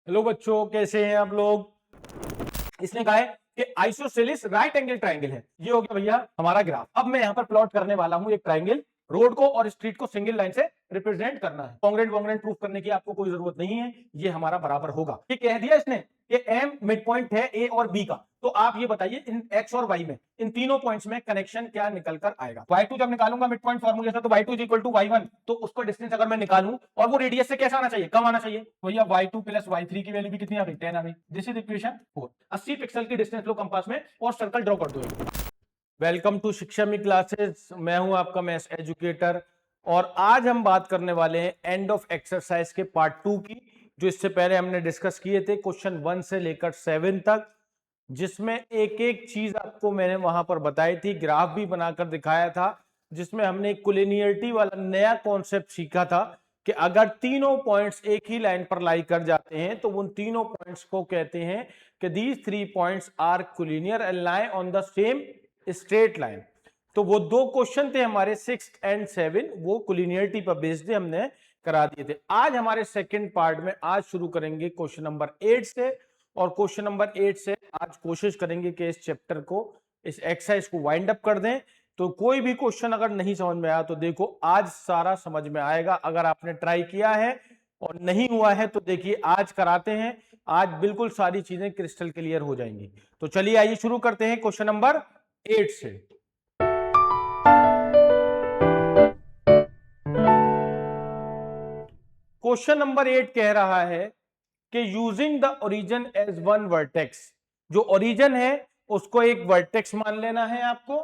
Hello बच्चों, कैसे हैं आप लोग। इसने कहा है कि आइसोसेलिस राइट एंगल ट्राइंगल है। ये हो गया भैया हमारा ग्राफ। अब मैं यहां पर प्लॉट करने वाला हूं एक ट्राइंगल। रोड को और स्ट्रीट को सिंगल लाइन से रिप्रेजेंट करना है। कांग्रेंट वांग्रेंट प्रूफ करने की आपको कोई जरूरत नहीं है, ये हमारा बराबर होगा। ये कह दिया इसने कि एम मिड पॉइंट है ए और बी का। तो आप ये बताइए इन एक्स और वाई में, इन तीनों पॉइंट्स में कनेक्शन क्या निकल कर आएगा। y2 जब निकालूंगा मिड पॉइंट फॉर्मूले से, तो y2 is equal to y1, तो उसको डिस्टेंस अगर मैं निकालूं और वो रेडियस से कैसा आना चाहिए, कम आना चाहिए। भैया y2 प्लस y3 की वैल्यू भी कितनी आ गई, 10 आ गई। This is equation 4। 80 पिक्सल की डिस्टेंस लो कंपास में और सर्कल ड्रॉ कर दो। वेलकम टू शिक्षा में क्लासेस। मैं हूं आपका मैथ्स एजुकेटर और आज हम बात करने वाले हैं एंड ऑफ एक्सरसाइज के पार्ट 2 की, जो इससे पहले हमने डिस्कस किए थे क्वेश्चन 1 से लेकर 7 तक, जिसमें एक एक चीज आपको मैंने वहां पर बताई थी, ग्राफ भी बनाकर दिखाया था, जिसमें हमने कोलिनियरिटी वाला नया कॉन्सेप्ट सीखा था कि अगर तीनों पॉइंट्स एक ही लाइन पर लाई कर जाते हैं तो उन तीनों पॉइंट्स को कहते हैं कि these 3 points are collinear and lie on the same straight line. तो वो दो क्वेश्चन थे हमारे 6 एंड 7, वो कोलिनियरिटी पर बेस्ड हमने करा दिए थे। आज हमारे सेकंड पार्ट में आज शुरू करेंगे क्वेश्चन नंबर 8 से, और क्वेश्चन नंबर 8 से आज कोशिश करेंगे कि इस चैप्टर को, इस एक्सरसाइज को वाइंड अप कर दें। तो कोई भी क्वेश्चन अगर नहीं समझ में आया तो देखो आज सारा समझ में आएगा। अगर आपने ट्राई किया है और नहीं हुआ है तो देखिए आज कराते हैं, आज बिल्कुल सारी चीजें क्रिस्टल क्लियर हो जाएंगी। तो चलिए आइए शुरू करते हैं क्वेश्चन नंबर 8 से। क्वेश्चन नंबर 8 कह रहा है कि using the origin as one vertex, जो ओरिजिन है उसको एक वर्टेक्स मान लेना है आपको,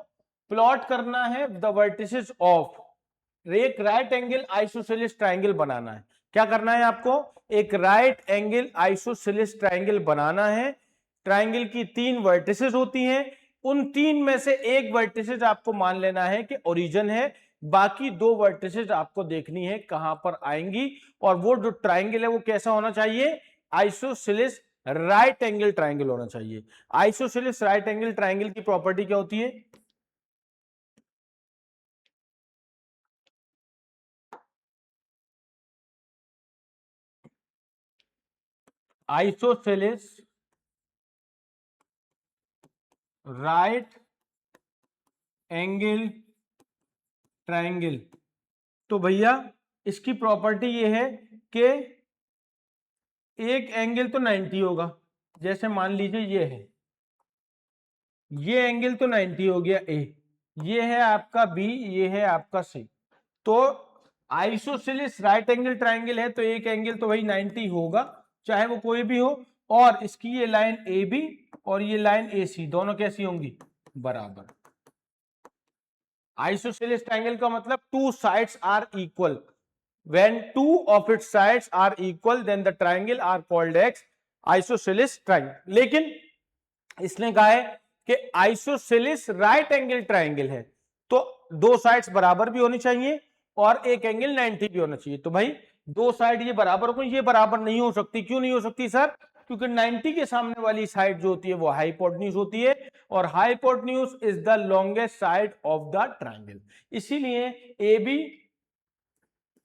प्लॉट करना है द वर्टिसेस ऑफ, एक राइट एंगल आइसोसेलेस ट्राइंगल बनाना है। क्या करना है आपको, एक राइट एंगल आइसोसेलेस ट्राइंगल बनाना है। ट्राइंगल की 3 वर्टिसेस होती हैं, उन 3 में से एक वर्टिसेस आपको मान लेना है कि ओरिजिन है, बाकी 2 वर्टिसेस आपको देखनी है कहां पर आएंगी। और वो जो ट्राइंगल है वो कैसा होना चाहिए, आइसोसेलेस राइट एंगल ट्राइंगल होना चाहिए। आइसोसेलेस राइट एंगल ट्राइंगल की प्रॉपर्टी क्या होती है, आइसोसेलेस राइट एंगल ट्राइंगल। तो भैया इसकी प्रॉपर्टी ये है कि एक एंगल तो 90 होगा। जैसे मान लीजिए ये है, ये एंगल तो 90 हो गया ए, ये है आपका बी, ये है आपका सी। तो आइसोसेलेस राइट एंगल ट्राइंगल है तो एक एंगल तो वही 90 होगा, चाहे वो कोई भी हो। और इसकी ये लाइन ए बी और ये लाइन ए सी दोनों कैसी होंगी, बराबर। आइसोसेलेस ट्राइंगल का मतलब two sides are equal. When two of its sides are equal, then the triangle are called as isosceles triangle। लेकिन इसने कहा है कि आइसोसेलेस राइट एंगल ट्राइंगल है तो दो साइड्स बराबर भी होनी चाहिए और एक एंगल 90 भी होना चाहिए। तो भाई दो साइड ये बराबर हो, ये बराबर नहीं हो सकती। क्यों नहीं हो सकती सर, क्योंकि 90 के सामने वाली साइड जो होती है वो हाइपोटेन्यूज होती है, और hypotenuse is the longest side of the triangle. इसीलिए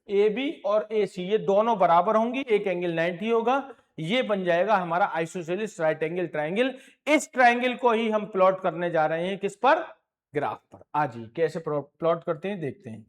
ए बी और ए सी ये दोनों बराबर होंगी, एक एंगल 90 होगा। ये बन जाएगा हमारा आइसोसेलेस राइट एंगल ट्राइंगल। इस ट्राइंगल को ही हम प्लॉट करने जा रहे हैं, किस पर, ग्राफ पर। आज ही कैसे प्लॉट करते हैं देखते हैं।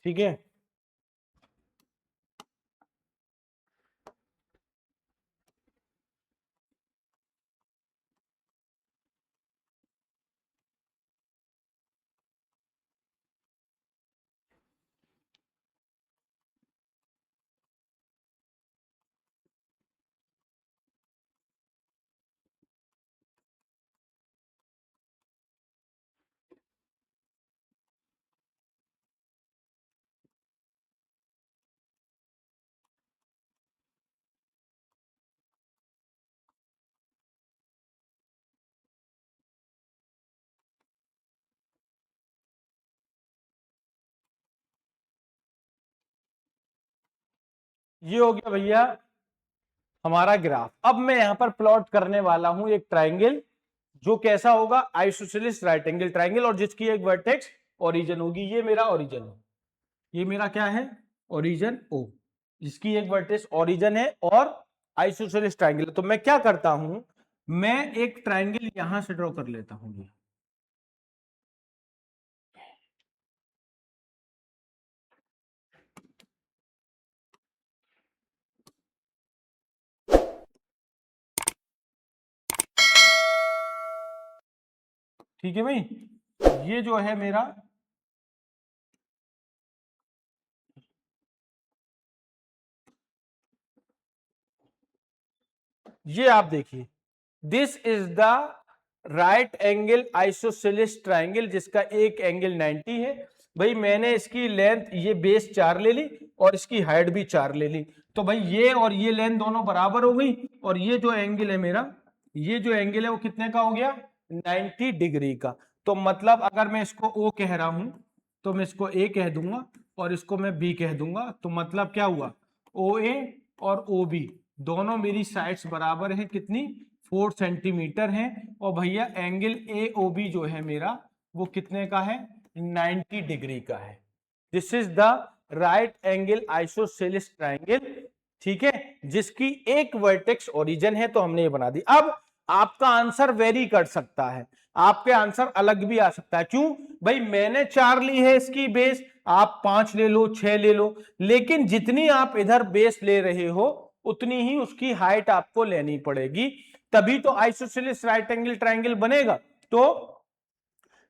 ठीक है, ये हो गया भैया हमारा ग्राफ। अब मैं यहां पर प्लॉट करने वाला हूं एक ट्राइंगल जो कैसा होगा, आइसोसेलेस राइट एंगल ट्राइंगल, और जिसकी एक वर्टेक्स ओरिजिन होगी। ये मेरा ओरिजिन है, ये मेरा क्या है, ओरिजिन ओ, जिसकी एक वर्टेक्स ओरिजिन है और आइसोसेलेस ट्राइंगल। तो मैं क्या करता हूं, मैं एक ट्राइंगल यहां से ड्रॉ कर लेता हूं। ये ठीक है भाई, ये जो है मेरा, ये आप देखिए, this is the right angle isosceles triangle जिसका एक एंगल 90 है। भाई मैंने इसकी लेंथ, ये बेस 4 ले ली और इसकी हाइट भी 4 ले ली, तो भाई ये और ये लेंथ दोनों बराबर हो गई। और ये जो एंगल है मेरा, ये जो एंगल है वो कितने का हो गया, 90 डिग्री का। तो मतलब अगर मैं इसको ओ कह रहा हूं तो मैं इसको ए कह दूंगा और इसको मैं बी कह दूंगा। तो मतलब क्या हुआ, ओ ए और ओ बी दोनों मेरी साइड्स बराबर हैं, कितनी, 4 सेंटीमीटर है। और भैया एंगल ए ओ बी जो है मेरा वो कितने का है, 90 डिग्री का है। This is the right angle isosceles triangle, ठीक है, जिसकी एक वर्टेक्स ओरिजिन है। तो हमने ये बना दी। अब आपका आंसर वेरी कर सकता है, आपके आंसर अलग भी आ सकता है। क्यों भाई, मैंने 4 ली है इसकी बेस, आप 5 ले लो, 6 ले लो, लेकिन जितनी आप इधर बेस ले रहे हो उतनी ही उसकी हाइट आपको लेनी पड़ेगी, तभी तो आइसोसेलेस राइट एंगल ट्राइंगल बनेगा। तो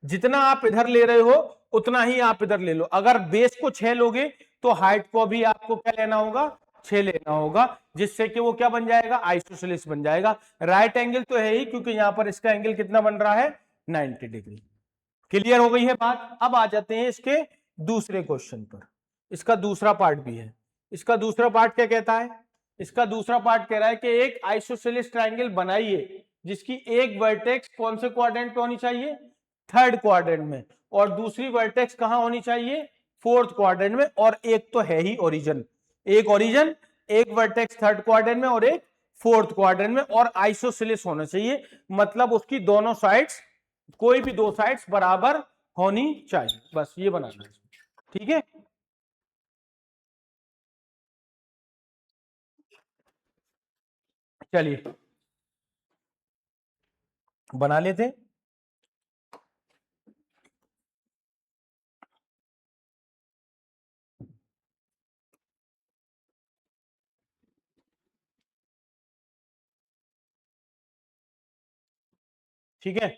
जितना आप इधर ले रहे हो उतना ही आप इधर ले लो। अगर बेस को 6 लोगे तो हाइट को भी आपको क्या लेना होगा, 6 लेना होगा, जिससे कि वो क्या बन जाएगा, आइसोसेलेस बन जाएगा। राइट एंगल तो है ही, क्योंकि यहां पर इसका एंगल कितना बन रहा है, 90 डिग्री। क्लियर हो गई है बात। अब आ जाते हैं इसके दूसरे क्वेश्चन पर। इसका दूसरा पार्ट भी है। इसका दूसरा पार्ट क्या कहता है, इसका दूसरा पार्ट कह रहा है कि एक आइसोसेलेस ट्राइंगल बनाइए जिसकी एक वर्टेक्स कौन से क्वाड्रेंट पे होनी चाहिए, थर्ड क्वाड्रेंट में, और दूसरी वर्टेक्स कहां होनी चाहिए, फोर्थ क्वाड्रेंट में, और एक तो है ही ओरिजिन, एक ओरिजिन, एक वर्टेक्स थर्ड क्वाड्रेंट में और एक फोर्थ क्वाड्रेंट में, और आइसोसेलेस होना चाहिए, मतलब उसकी दोनों साइड्स, कोई भी दो साइड्स बराबर होनी चाहिए। बस ये बनाना है, ठीक है। चलिए बना लेते हैं। ठीक है,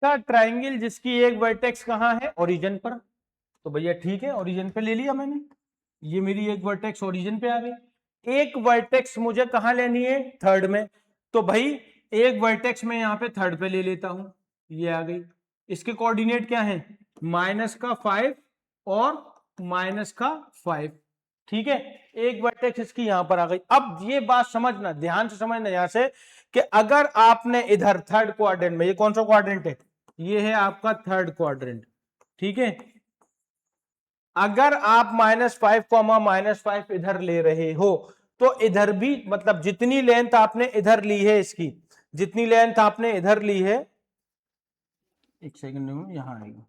ट्राइंगल जिसकी एक वर्टेक्स कहां है, ओरिजिन पर। तो भैया ठीक है, ओरिजिन पे ले लिया मैंने, ये मेरी एक वर्टेक्स ओरिजिन पे आ गई। एक वर्टेक्स मुझे कहां लेनी है, थर्ड में। तो भाई एक वर्टेक्स में यहां पे थर्ड पे ले लेता हूं, ये आ गई। इसके कोऑर्डिनेट क्या है, -5 और -5, ठीक है। एक वर्टेक्स इसकी यहां पर आ गई। अब ये बात समझना, ध्यान से समझना यहां से, कि अगर आपने इधर थर्ड क्वाड्रेंट में, ये कौन सा क्वाड्रेंट है, ये है आपका थर्ड क्वाड्रेंट, ठीक है। अगर आप -5 इधर ले रहे हो तो इधर भी, मतलब जितनी लेंथ आपने इधर ली है इसकी, जितनी लेंथ आपने इधर ली है, एक सेकंड में यहां आएगा,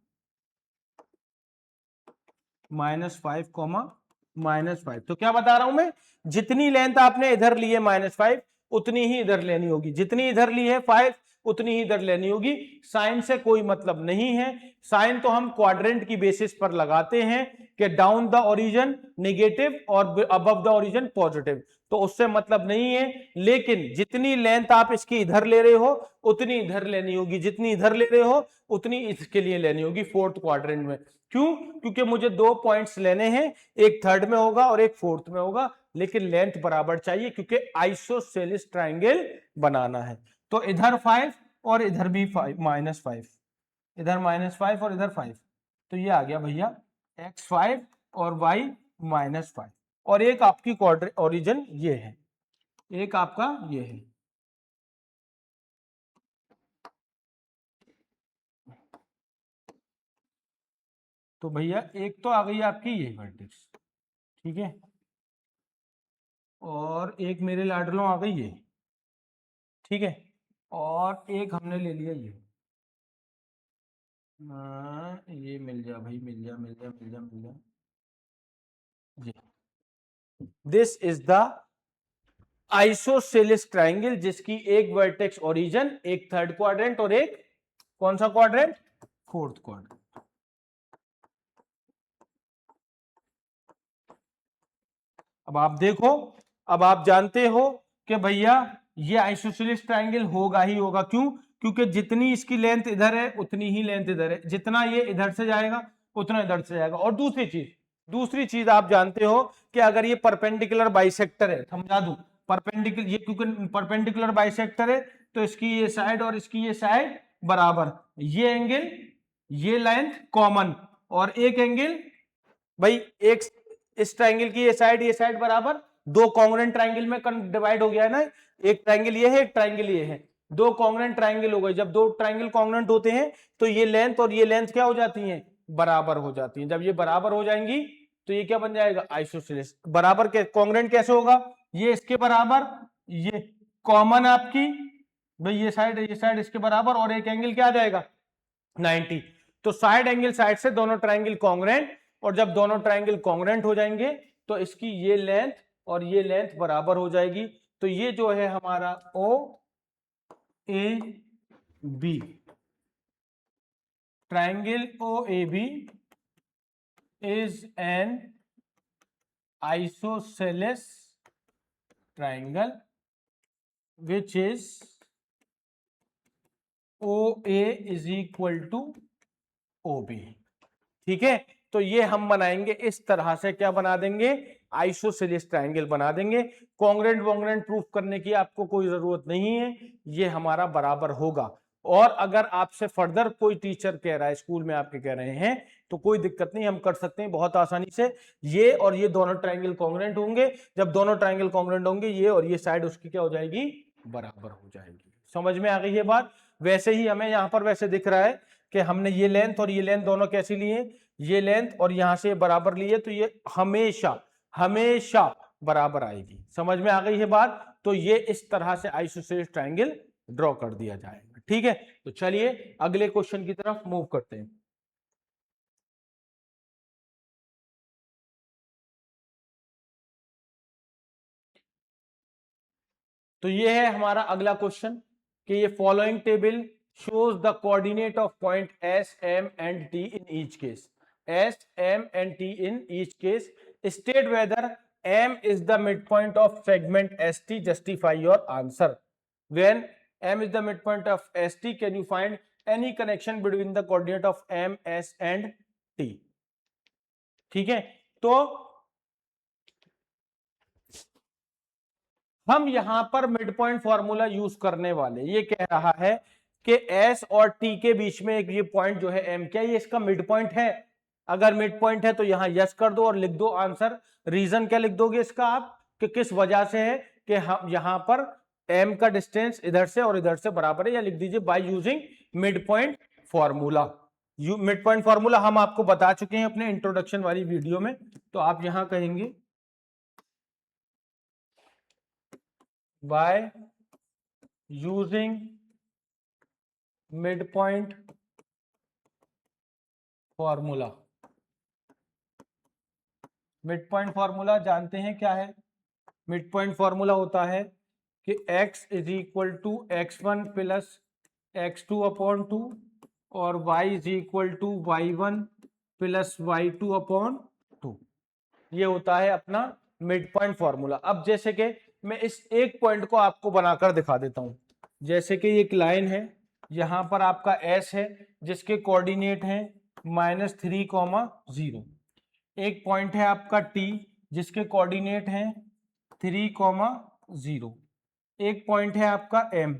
-5 तो क्या बता रहा हूं मैं, जितनी लेंथ आपने इधर ली है -5, उतनी ही इधर लेनी होगी, जितनी इधर ली है 5 उतनी ही इधर लेनी होगी। साइन से कोई मतलब नहीं है, साइन तो हम क्वाड्रेंट की बेसिस पर लगाते हैं कि डाउन द ओरिजिन नेगेटिव और अबव द ओरिजिन पॉजिटिव, तो उससे मतलब नहीं है। लेकिन जितनी लेंथ आप इसकी इधर ले रहे हो उतनी इधर लेनी होगी, जितनी इधर ले रहे हो उतनी इसके लिए लेनी होगी फोर्थ क्वाड्रेंट में। क्यों? क्योंकि मुझे 2 पॉइंट्स लेने हैं, एक थर्ड में होगा और एक फोर्थ में होगा, लेकिन लेंथ बराबर चाहिए क्योंकि आइसोसेलेस ट्राइंगल बनाना है। तो इधर 5 और इधर भी 5 -5, इधर -5 और इधर 5, तो ये आ गया भैया x5 और y -5। और एक आपकी क्वाड्रेंट ओरिजिन ये है, एक आपका ये है। तो भैया एक तो आ गई आपकी ये वर्टेक्स, ठीक है, और एक मेरे लाडलों आ गई ये, ठीक है, और एक हमने ले लिया ये। ये मिल जा भाई, मिल जा मिल जा मिल जा मिल जा, ये this is the isosceles triangle जिसकी एक वर्टेक्स ओरिजिन, एक थर्ड क्वाड्रेंट और एक कौन सा क्वाड्रेंट, फोर्थ क्वाड्रेंट। अब आप देखो, अब आप जानते हो कि भैया ये आइसोसेलेस ट्राइंगल होगा ही होगा। क्यों? क्योंकि जितनी इसकी लेंथ इधर है उतनी ही लेंथ इधर है, जितना ये इधर से जाएगा उतना इधर से जाएगा। और दूसरी चीज आप जानते हो कि अगर ये परपेंडिकुलर बाइसेक्टर है, समझा दूं, परपेंडिकुलर, ये क्योंकि परपेंडिकुलर बाइसेक्टर है तो इसकी ये साइड और इसकी ये साइड बराबर, ये एंगल, ये लेंथ कॉमन, और एक एंगल भाई, एक इस ट्राइंगल की ये साइड बराबर, दो कॉन्ग्रुएंट ट्राइंगल में डिवाइड हो गया है ना, एक ट्राइंगल ये है एक ट्राइंगल ये है, दो कॉन्ग्रुएंट ट्राइंगल हो गए। जब दो ट्राइंगल कॉन्ग्रुएंट होते हैं तो ये लेंथ और ये लेंथ क्या हो जाती हैं, बराबर हो जाती हैं। जब ये बराबर हो जाएंगी तो ये क्या बन जाएगा, आइसोसेलेस। बराबर के कॉन्ग्रुएंट कैसे होगा, ये इसके बराबर, ये कॉमन आपकी भाई, ये साइड इसके बराबर, और एक एंगल क्या आ जाएगा 90। तो साइड एंगल साइड से दोनों ट्राइंगल कॉन्ग्रुएंट, और जब दोनों ट्राइंगल कॉन्ग्रुएंट हो जाएंगे तो इसकी ये लेंथ और ये लेंथ बराबर हो जाएगी। तो ये जो है हमारा O A B, triangle O A B is an isosceles triangle which is O A is equal to O B. ठीक है, तो ये हम बनाएंगे इस तरह से, क्या बना देंगे, आइसोसेलेस ट्राइंगल बना देंगे। कॉन्ग्रुएंट वॉन्ग्रुएंट प्रूफ करने की आपको कोई जरूरत नहीं है, ये हमारा बराबर होगा। और अगर आपसे फर्दर कोई टीचर कह रहा है, स्कूल में आपके कह रहे हैं, तो कोई दिक्कत नहीं, हम कर सकते हैं बहुत आसानी से। ये और ये दोनों ट्राइंगल कॉन्ग्रुएंट होंगे, जब दोनों ट्राइंगल कॉन्ग्रुएंट होंगे ये और ये साइड उसकी क्या हो जाएगी, बराबर हो जाएगी। समझ में आ गई ये बात। वैसे ही हमें यहां पर वैसे दिख रहा है कि हमने ये लेंथ और ये लेंथ दोनों कैसी लिए, ये लेंथ और यहां से बराबर लिए, तो ये हमेशा हमेशा बराबर आएगी। समझ में आ गई है बात। तो ये इस तरह से आइसोसेलेस ट्राइंगल ड्रॉ कर दिया जाएगा। ठीक है, तो चलिए अगले क्वेश्चन की तरफ मूव करते हैं। तो ये है हमारा अगला क्वेश्चन कि ये following table shows the coordinate of point S, M and T in each case. S, M and T in each case. State whether M is the midpoint of segment ST. Justify your answer. When M is the midpoint of ST, can you find any connection between the coordinate of M, S and T? ठीक है, तो हम यहां पर mid point formula use करने वाले। ये कह रहा है कि एस और टी के बीच में एक ये पॉइंट जो है एम, क्या ये इसका मिड पॉइंट है? अगर मिड पॉइंट है तो यहां यस कर दो और लिख दो आंसर। रीजन क्या लिख दोगे इसका आप, कि किस वजह से है, कि हम यहां पर एम का डिस्टेंस इधर से और इधर से बराबर है, या लिख दीजिए by using mid point formula. Mid point formula हम आपको बता चुके हैं अपने इंट्रोडक्शन वाली वीडियो में, तो आप यहां कहेंगे by using midpoint formula. Mid point formula जानते हैं क्या है? मिड पॉइंट फॉर्मूला होता है कि x is equal to x1 plus x2 upon 2 और y is equal to y1 plus y2 upon 2। ये होता है अपना मिड पॉइंट फॉर्मूला। अब जैसे कि मैं इस एक पॉइंट को आपको बनाकर दिखा देता हूं। जैसे कि एक लाइन है, यहां पर आपका s है जिसके कोऑर्डिनेट हैं -3,0। एक पॉइंट है आपका t जिसके कोऑर्डिनेट हैं 3,0। एक पॉइंट है आपका m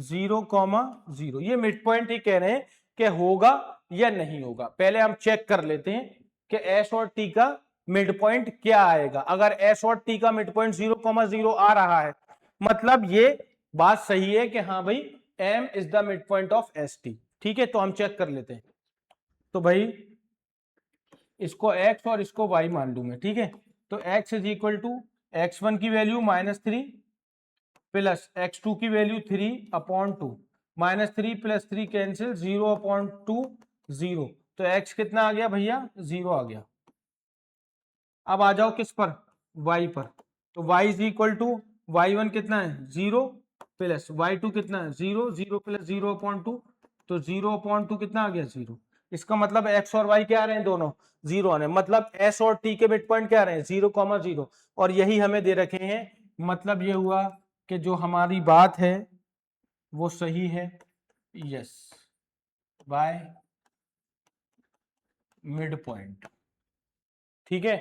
0,0। ये मिड पॉइंट ही कह रहे हैं कि होगा या नहीं होगा। पहले हम चेक कर लेते हैं कि s और t का मिड पॉइंट क्या आएगा। अगर s और t का मिड पॉइंट 0,0 आ रहा है मतलब ये बात सही है कि हाँ भाई m is the mid point of st। ठीक है, तो हम चेक कर लेते हैं। तो भाई इसको x और इसको y मान लूं मैं। ठीक है, तो x is equal to x1 की वैल्यू -3 प्लस x2 की वैल्यू 3/2। -3 + 3 कैंसिल, 0/2 0। तो x कितना आ गया भैया? 0 आ गया। अब आ जाओ किस पर? y पर। तो y is equal to y1 कितना है? 0 प्लस y2 कितना है? 0। 0 + 0/2 तो 0/2 कितना आ गया? 0। इसका मतलब x और y क्या आ रहे हैं? दोनों 0 आ रहे हैं। मतलब s और t के मिड पॉइंट क्या आ रहे हैं? 0,0। और यही हमें दे रखे हैं। मतलब ये हुआ कि जो हमारी बात है वो सही है। Yes, bye mid point. ठीक है,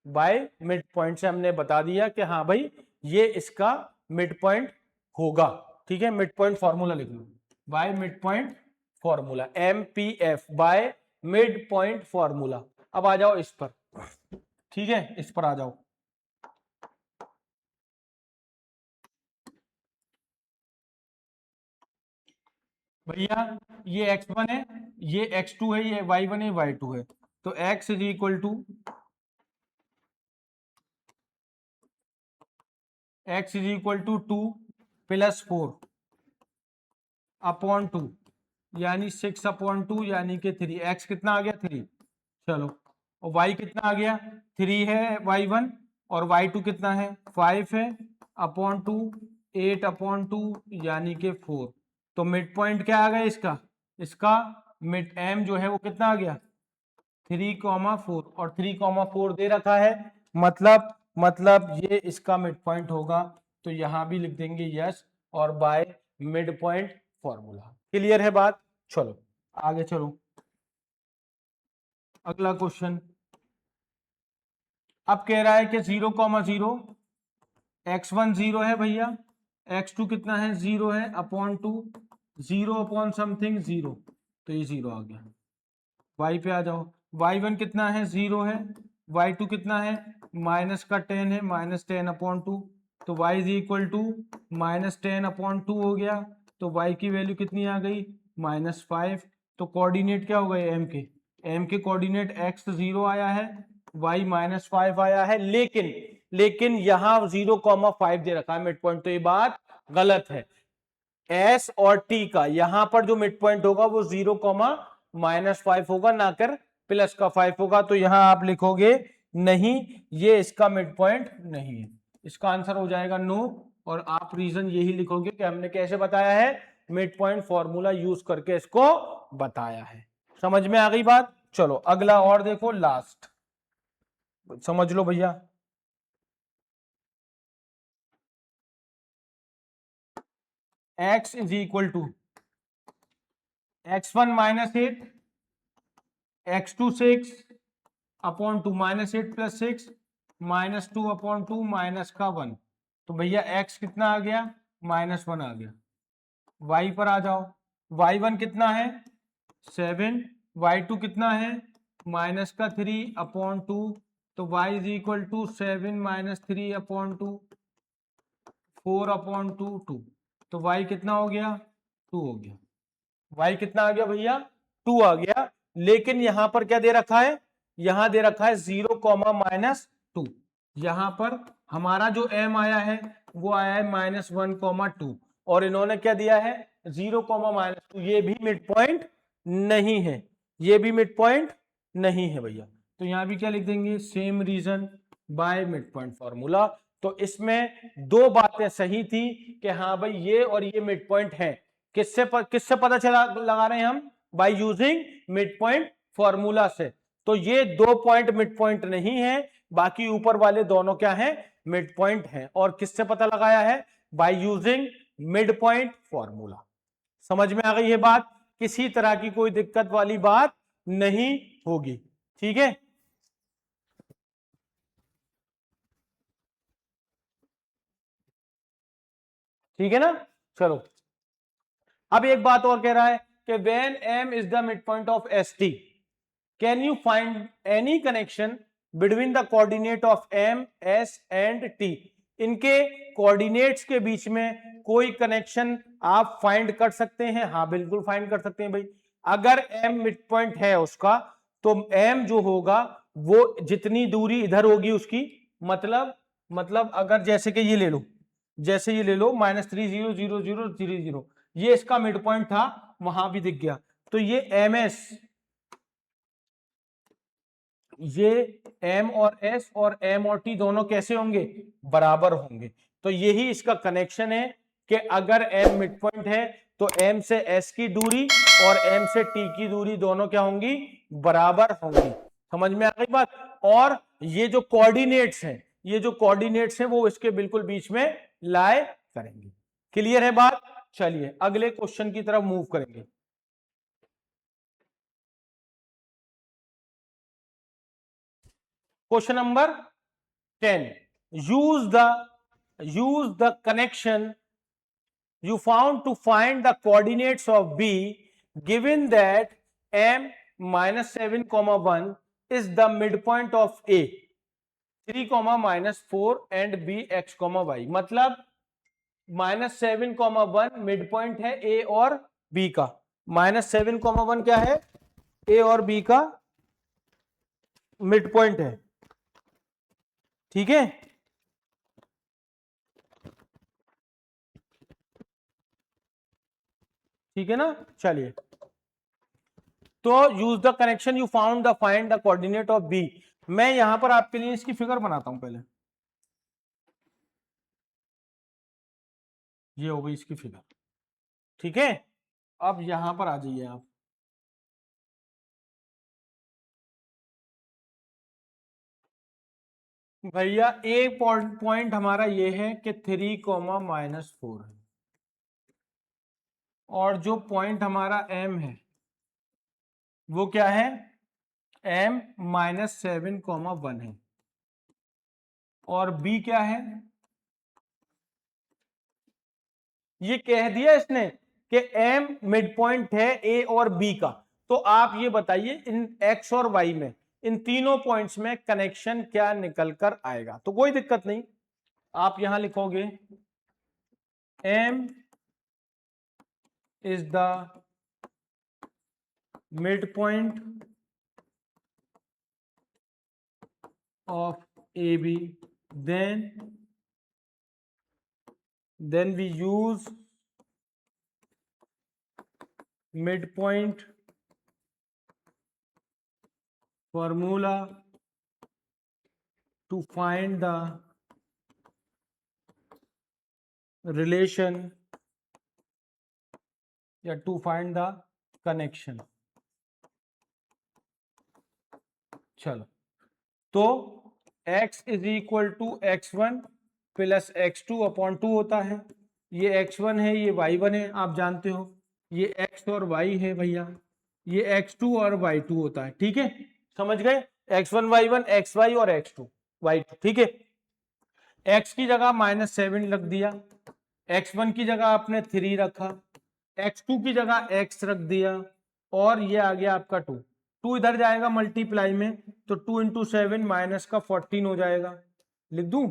बाय मिड पॉइंट से हमने बता दिया कि हाँ भाई ये इसका मिड पॉइंट होगा। ठीक है, मिड पॉइंट फॉर्मूला लिख लो, by mid point formula, MPF, by mid point formula. अब आ जाओ इस पर। ठीक है, इस पर आ जाओ। भैया ये x1 है, ये x2 है, ये y1 है, y2 है। तो x is equal to x is equal to 2 + 4 upon 2 यानी 6/2 यानी कि 3। x कितना आ गया? 3। चलो, और y कितना आ गया? 3 है y1 और y2 कितना है? 5 है अपॉन 2 8/2 यानी कि 4। तो मिड पॉइंट क्या आ गया इसका? इसका मिड m जो है वो कितना आ गया? 3,4। और 3,4 दे रखा है। मतलब ये इसका मिड पॉइंट होगा। तो यहां भी लिख देंगे यस और bye mid point formula. Clear है बात? चलो आगे चलो, अगला क्वेश्चन। अब कह रहा है कि 0,0, x1 0 है भैया, x2 कितना है? 0 है अपॉन 2, 0 अपॉन समथिंग 0। तो ये 0 आ गया। y पे आ जाओ, y1 कितना है? 0 है, y2 कितना है? माइनस का 10 है, -10/2। तो y इज इक्वल टू -10/2 हो गया। तो y की वैल्यू कितनी आ गई? -5। तो कोऑर्डिनेट क्या हो गए m के कोऑर्डिनेट x 0 आया है, y -5 आया है। लेकिन यहां 0,5 दे रखा है मिड पॉइंट। तो ये बात गलत है। s और t का यहां पर जो मिड पॉइंट होगा वो 0,-5 होगा, ना कर +5 होगा। तो यहां आप लिखोगे नहीं, ये इसका मिड पॉइंट नहीं है। इसका आंसर हो जाएगा नो। और आप रीजन यही लिखोगे कि हमने कैसे बताया है? मिड पॉइंट फॉर्मूला यूज करके इसको बताया है। समझ में आ गई बात? चलो अगला और देखो, लास्ट समझ लो भैया। x is equal to x1 -8, x2 6 upon 2, -8 + 6 -2/2 -1। तो भैया x कितना आ गया? -1 आ गया। y पर आ जाओ, y1 कितना है? 7, y2 कितना है? -3/2। तो y इज इक्वल टू 7 - 3/2 4/2 2। तो y कितना हो गया? 2 हो गया। y कितना आ गया भैया? 2 आ गया। लेकिन यहां पर क्या दे रखा है? यहां दे रखा है 0, -2। यहां पर हमारा जो m आया है वो आया है -1,2। और इन्होंने क्या दिया है? 0, -2। ये भी मिड पॉइंट नहीं है, ये भी मिड पॉइंट नहीं है भैया। तो यहां भी क्या लिख देंगे? Same reason by mid point formula. तो इसमें दो बातें सही थी कि हाँ भाई ये और ये मिड पॉइंट है। किससे पता चला लगा रहे हैं हम? By using mid point formula से। तो ये दो पॉइंट मिड पॉइंट नहीं है, बाकी ऊपर वाले दोनों क्या है? मिड पॉइंट है। और किससे पता लगाया है? By using mid point formula. समझ में आ गई है बात? किसी तरह की कोई दिक्कत वाली बात नहीं होगी। ठीक है, ठीक है ना? चलो, अब एक बात और कह रहा है कि when m is the midpoint of st, can you find any connection between the coordinate of m, s and t? इनके कोऑर्डिनेट्स के बीच में कोई कनेक्शन आप फाइंड कर सकते हैं? हाँ बिल्कुल फाइंड कर सकते हैं भाई। अगर m मिड पॉइंट है उसका, तो m जो होगा वो जितनी दूरी इधर होगी उसकी, मतलब अगर जैसे कि ये ले लो, जैसे ये ले लो -3 0 0 0 0, ये इसका मिड पॉइंट था, वहां भी दिख गया। तो ये ms, ये m और s और m और t दोनों कैसे होंगे? बराबर होंगे। तो यही इसका कनेक्शन है कि अगर m मिड पॉइंट है तो m से s की दूरी और m से t की दूरी दोनों क्या होंगी? बराबर होंगी। समझ में आ गई बात? और ये जो कोऑर्डिनेट्स हैं, ये जो कोऑर्डिनेट्स हैं वो इसके बिल्कुल बीच में लाए करेंगे। क्लियर है बात? चलिए अगले क्वेश्चन की तरफ मूव करेंगे। Question number 10, use the connection you found to find the coordinates of b given that m -7, 1 is the midpoint of a 3, -4 and b x, y। मतलब -7, 1 मिड पॉइंट है a और b का। -7, 1 क्या है? a और b का mid point है। ठीक है, ठीक है ना? चलिए, तो use the connection you found the find the coordinate of B. मैं यहां पर आपके लिए इसकी फिगर बनाता हूं पहले। ये हो गई इसकी फिगर। ठीक है, अब यहां पर आ जाइए आप। भैया एक पॉइंट हमारा ये है कि 3, -4 है, और जो पॉइंट हमारा m है वो क्या है? m -7, 1 है। और b क्या है? ये कह दिया इसने कि m मिड पॉइंट है a और b का। तो आप ये बताइए इन x और y में, इन तीनों पॉइंट्स में कनेक्शन क्या निकल कर आएगा? तो कोई दिक्कत नहीं, आप यहां लिखोगे m is the mid point of AB, then we use midpoint formula to find the relation या to find the connection। चलो, तो x is equal to x1 plus x2 upon 2 होता है। ये x1 है, ये y1 है, आप जानते हो ये x और y है भैया, ये x2 और y2 होता है। ठीक है, समझ गए? x1 y1 xy और x2 y2। ठीक है, x की जगह -7 रख दिया, x1 की जगह आपने 3 रखा, x2 की जगह x रख दिया, और ये आ गया आपका 2। 2 इधर जाएगा मल्टीप्लाई में, तो 2 इंटू 7 माइनस का 14 हो जाएगा। लिख दूं?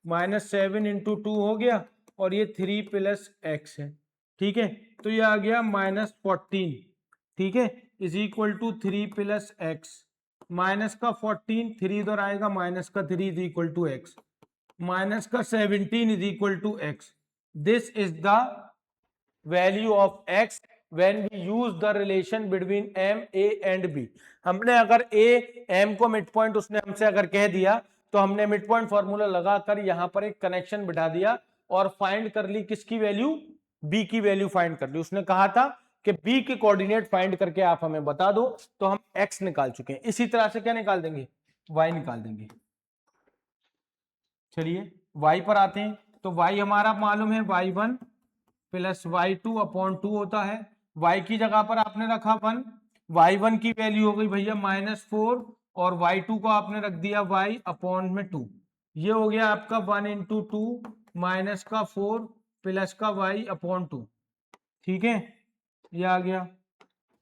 -7 इंटू 2 हो गया, और ये 3 प्लस x है। ठीक है, तो ये आ गया -14। ठीक है, is equal to 3 plus x, minus का 14, 3 इधर आएगा, माइनस का 3 is equal to x, minus का 17 is equal to x। This is the value of x when we use the relation between m, a and b। हमने अगर a m को mid point उसने हमसे अगर कह दिया, तो हमने मिड पॉइंट फॉर्मूला लगाकर यहां पर एक कनेक्शन बिठा दिया और फाइंड कर ली किसकी वैल्यू, बी की वैल्यू फाइंड कर ली। उसने कहा था कि बी के कोऑर्डिनेट फाइंड करके आप हमें बता दो, तो हम एक्स निकाल चुके हैं। इसी तरह से क्या निकाल देंगे, वाई निकाल देंगे। चलिए वाई पर आते हैं, तो वाई हमारा मालूम है y1 प्लस y2 अपॉन 2 होता है। y की जगह पर आपने रखा 1, y1 की वैल्यू हो गई भैया -4 और y2 को आपने रख दिया y अपॉन में 2। ये हो गया आपका 1 इंटू 2 माइनस का 4 प्लस का y अपॉन 2। ठीक है, ये आ गया।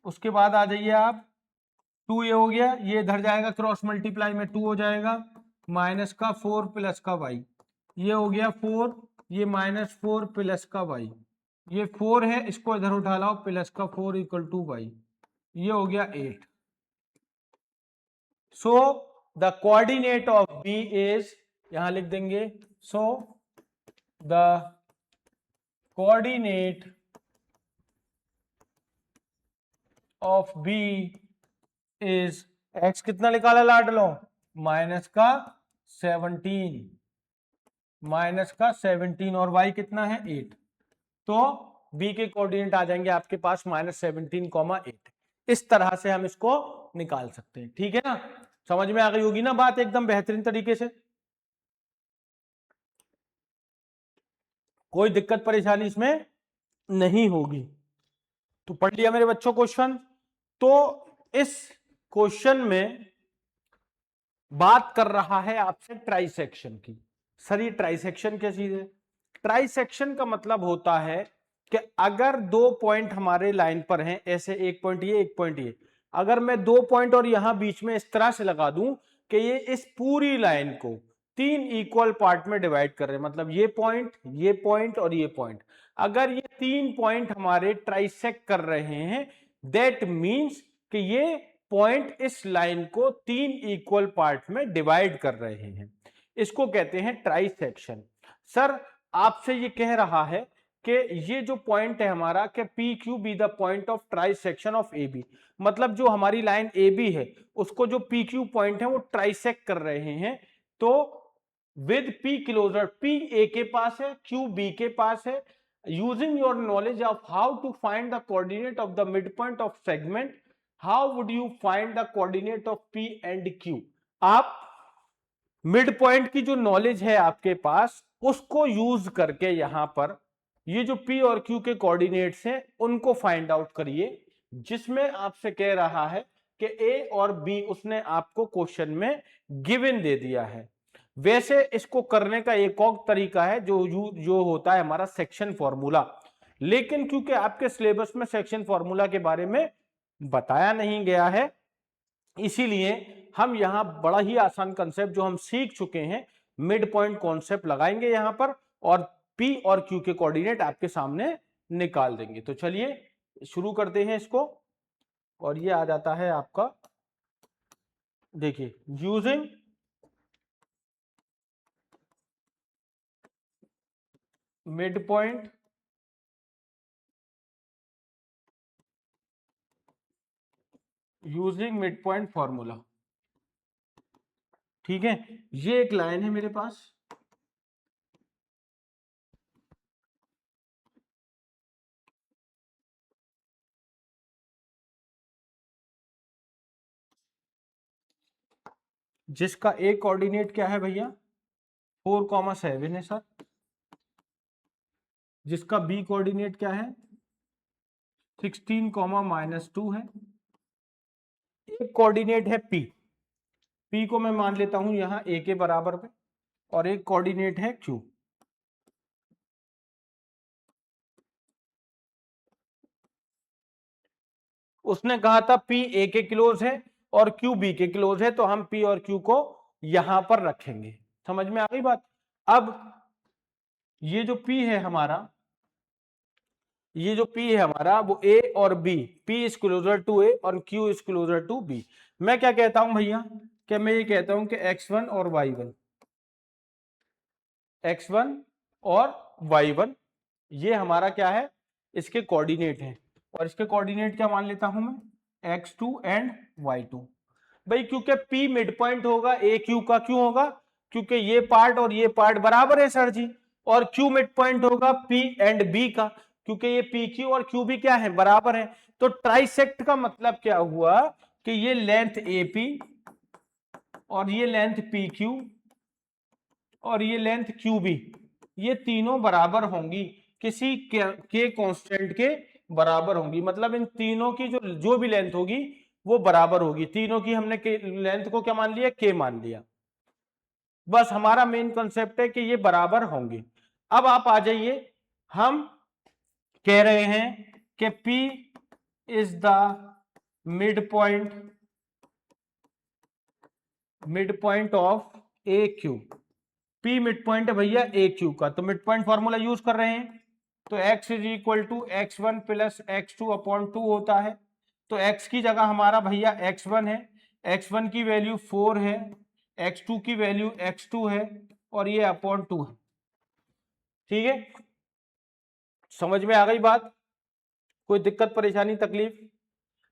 उसके बाद आ जाइए आप, 2 ये हो गया, ये इधर जाएगा क्रॉस मल्टीप्लाई में 2 हो जाएगा, माइनस का 4 प्लस का y, ये हो गया 4, ये -4 प्लस का y, ये 4 है, इसको इधर उठा लाओ, प्लस का 4 इक्वल टू y, ये हो गया 8। So the coordinate of b is, यहां लिख देंगे, so the coordinate of b is, x कितना निकाला लाडलो, माइनस का 17, माइनस का 17 और y कितना है 8। तो b के कोऑर्डिनेट आ जाएंगे आपके पास -17,8। इस तरह से हम इसको निकाल सकते हैं। ठीक है ना, समझ में आ गई होगी ना बात एकदम बेहतरीन तरीके से, कोई दिक्कत परेशानी इसमें नहीं होगी। तो पढ़ लिया मेरे बच्चों क्वेश्चन। तो इस क्वेश्चन में बात कर रहा है आपसे ट्राइसेक्शन की। सर ये ट्राइसेक्शन क्या चीज है? ट्राइसेक्शन का मतलब होता है कि अगर दो पॉइंट हमारे लाइन पर हैं, ऐसे एक पॉइंट ये एक पॉइंट ये, अगर मैं दो पॉइंट और यहां बीच में इस तरह से लगा दूं कि ये इस पूरी लाइन को तीन इक्वल पार्ट में डिवाइड कर रहे हैं, मतलब ये पॉइंट और ये पॉइंट, अगर ये तीन पॉइंट हमारे ट्राइसेक्ट कर रहे हैं, दैट मींस कि ये पॉइंट इस लाइन को तीन इक्वल पार्ट में डिवाइड कर रहे हैं, इसको कहते हैं ट्राइसेक्शन। सर आपसे ये कह रहा है कि ये जो पॉइंट है हमारा कि P Q be the point of trisection of A B, मतलब जो हमारी लाइन ए बी है उसको जो पी क्यू पॉइंट है वो ट्राइसेक्ट कर रहे हैं। तो with P closer, P A के पास है, क्यू बी के पास है, using your knowledge of how to find the coordinate of the mid point of segment, how would you find the coordinate of P and Q. आप mid point की जो knowledge है आपके पास उसको यूज करके यहां पर ये जो P और Q के कोऑर्डिनेट्स हैं उनको फाइंड आउट करिए, जिसमें आपसे कह रहा है कि A और B उसने आपको क्वेश्चन में गिवन दे दिया है। वैसे इसको करने का एक और तरीका है जो होता है हमारा सेक्शन फॉर्मूला, लेकिन क्योंकि आपके सिलेबस में सेक्शन फॉर्मूला के बारे में बताया नहीं गया है, इसीलिए हम यहां बड़ा ही आसान कंसेप्ट जो हम सीख चुके हैं, मिड पॉइंट कॉन्सेप्ट लगाएंगे यहां पर और P और Q के कोऑर्डिनेट आपके सामने निकाल देंगे। तो चलिए शुरू करते हैं इसको, और ये आ जाता है आपका, देखिए, using mid point using mid point formula. ठीक है, ये एक लाइन है मेरे पास, जिसका एक कोऑर्डिनेट क्या है भैया 4,7 है सर, जिसका बी कोऑर्डिनेट क्या है 16,-2 है, एक कोऑर्डिनेट है पी को मैं मान लेता हूं यहां ए के बराबर पे, और एक कोऑर्डिनेट है क्यू। उसने कहा था पी ए के क्लोज है और क्यू बी के क्लोज है, तो हम पी और क्यू को यहां पर रखेंगे। समझ में आ गई बात? अब ये जो पी है हमारा, ये जो P है हमारा वो A और B, P is closer to A और Q is closer to B। मैं क्या कहता हूं भैया, कि मैं ये कहता हूं कि X1 और Y1, X1 और Y1 ये हमारा क्या है, इसके कोऑर्डिनेट हैं, और इसके कोऑर्डिनेट क्या मान लेता हूं मैं X2 एंड Y2। भाई क्योंकि P मिड पॉइंट होगा, A Q का क्यों होगा, क्योंकि ये पार्ट और ये पार्ट बराबर है सर जी। और क्यू मिड पॉइंट होगा पी एंड बी का, क्योंकि ये पी क्यू और क्यू बी क्या है, बराबर है। तो ट्राइसेक्ट का मतलब क्या हुआ कि ये लेंथ ए पी और ये लेंथ पी क्यू और ये लेंथ क्यू बी, ये तीनों बराबर होंगी, किसी के कांस्टेंट के बराबर होंगी। मतलब इन तीनों की जो भी लेंथ होगी वो बराबर होगी। तीनों की हमने लेंथ को क्या मान लिया, के मान लिया। बस हमारा मेन कॉन्सेप्ट है कि ये बराबर होंगे। अब आप आ जाइए, हम कह रहे हैं कि P is the mid point of A Q. P mid point है भैया ए क्यू का, तो मिड पॉइंट फॉर्मूला यूज कर रहे हैं। तो x is equal to x1 plus x2 upon 2 होता है। तो x की जगह हमारा भैया x1 है, x1 की वैल्यू 4 है, x2 की वैल्यू x2 है और ये अपॉन 2 है। ठीक है, समझ में आ गई बात? कोई दिक्कत परेशानी तकलीफ?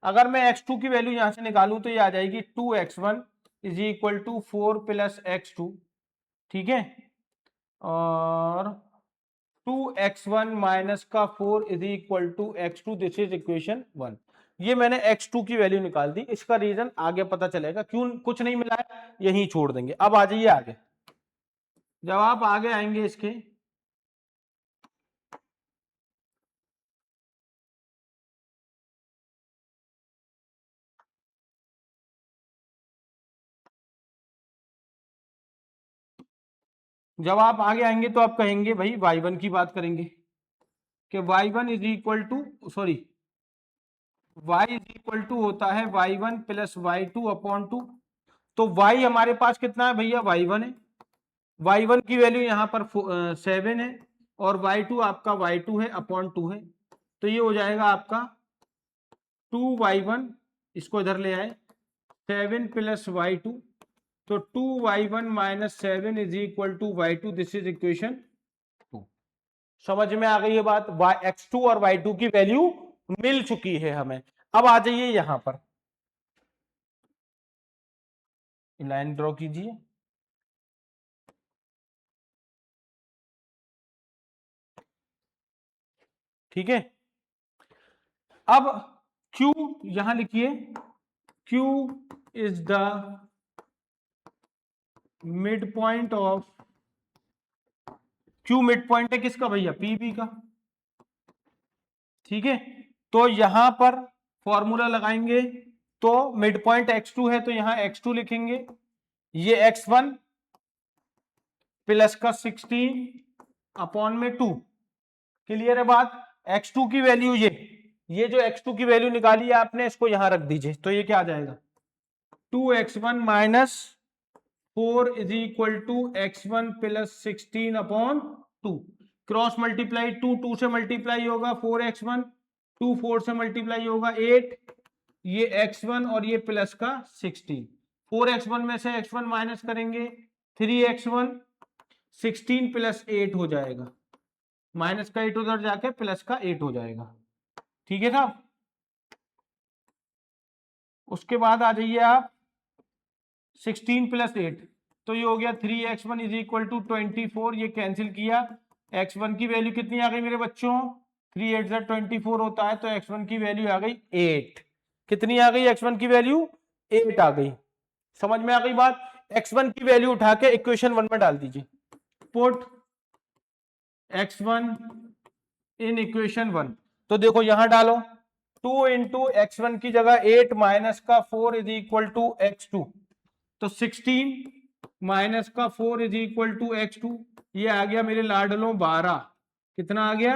अगर मैं x2 की वैल्यू यहां से निकालूं तो ये आ जाएगी 2x1 is equal to 4 plus x2। ठीक है, और 2x1 माइनस का 4 is equal to x2, this is equation 1। ये मैंने x2 की वैल्यू निकाल दी। इसका रीजन आगे पता चलेगा, क्यों कुछ नहीं मिला है यही छोड़ देंगे। अब आ जाइए आगे, जब आप आगे आएंगे इसके, जब आप आगे आएंगे तो आप कहेंगे भाई y1 की बात करेंगे कि y1 is equal to, sorry, y is equal to होता है y1 प्लस y2 अपॉन 2। तो y हमारे पास कितना है भैया, y1 है। y1 की वैल्यू यहाँ पर 7 है और y2 आपका y2 है अपॉन 2 है। तो ये हो जाएगा आपका 2y1, इसको इधर ले आए, 7 प्लस y2, तो 2y1 minus 7 is equal to y2, this is equation 2। समझ में आ गई है बात? x2 और y2 की वैल्यू मिल चुकी है हमें। अब आ जाइए यहां पर, लाइन ड्रॉ कीजिए। ठीक है, अब Q यहां लिखिए, Q is the mid point of, Q mid point है किसका भैया, पीबी का। ठीक है, तो यहां पर फॉर्मूला लगाएंगे, तो मिड पॉइंट x2 है तो यहां x2 लिखेंगे, ये x1 प्लस का 16 अपॉन में 2। क्लियर है बात? x2 की वैल्यू ये जो x2 की वैल्यू निकाली है आपने, इसको यहां रख दीजिए, तो ये क्या आ जाएगा, 2x1 minus 4 is equal to x1 plus 16 upon 2। Cross multiply, 2 से मल्टीप्लाई होगा 4x1, 2 4 से मल्टीप्लाई होगा 8, ये x1 और ये प्लस का 16। 4x1 में से x1 माइनस करेंगे 3x1, 16 प्लस 8 हो जाएगा, माइनस का 8 उधर जाके प्लस का 8 हो जाएगा। ठीक है साहब, उसके बाद आ जाइए आप 16 प्लस 8, तो ये हो गया 3x1 इज इक्वल टू 24, ये कैंसिल किया, x1 की वैल्यू कितनी आ गई मेरे बच्चों, 3 8 24 होता है, तो x1 की वैल्यू आ गई 8। कितनी आ गई x1 की वैल्यू, 8 आ गई। समझ में आ गई बात? x1 की वैल्यू उठा के इक्वेशन 1 में डाल दीजिए, पुट x1 इन इक्वेशन 1। तो देखो यहां डालो, 2 इंटू x1 की जगह 8 माइनस का 4 इज इक्वल टू x2, तो 16 माइनस का 4 इज इक्वल टू x2, ये आ गया मेरे लाडलों 12। कितना आ गया,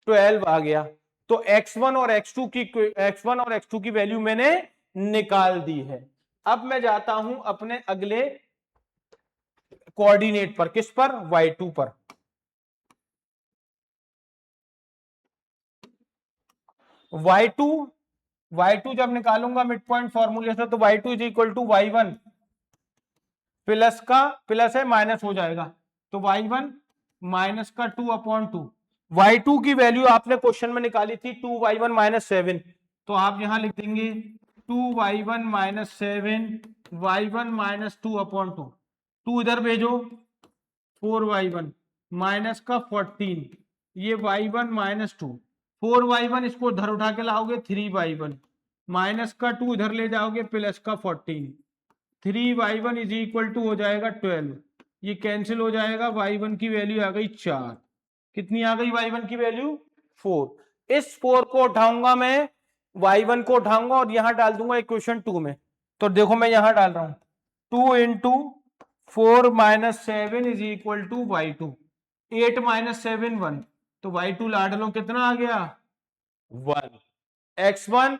12 आ गया। तो x1 और x2 की वैल्यू मैंने निकाल दी है। अब मैं जाता हूं अपने अगले कोऑर्डिनेट पर, किस पर, y2 पर। y2 जब निकालूंगा मिड पॉइंट फॉर्मूले से, तो y2 is equal to y1 plus का, प्लस है माइनस हो जाएगा, तो y1 माइनस का 2 अपॉन 2। y2 की वैल्यू आपने क्वेश्चन में निकाली थी 2y1 माइनस 7, तो आप यहां लिख देंगे 2y1 minus 7, y1 minus 2 upon 2। 2 इधर भेजो 4y1 माइनस का 14, ये y1 माइनस 2, 4y1 इसको इधर उठा के लाओगे 3y1 माइनस का 2 इधर ले जाओगे प्लस का 14, 3y1 इज इक्वल टू हो जाएगा 12, ये कैंसिल हो जाएगा, y1 की वैल्यू आ गई 4। कितनी आ गई y1 की वैल्यू 4। इस 4 को उठाऊंगा मैं, y1 को उठाऊंगा और यहां डाल दूंगा इक्वेशन 2 में। तो देखो मैं यहां डाल रहा हूं 2 into 4 minus 7 is equal to y2, 8 minus 7 1, तो y2 लाड लो कितना आ गया 1, x1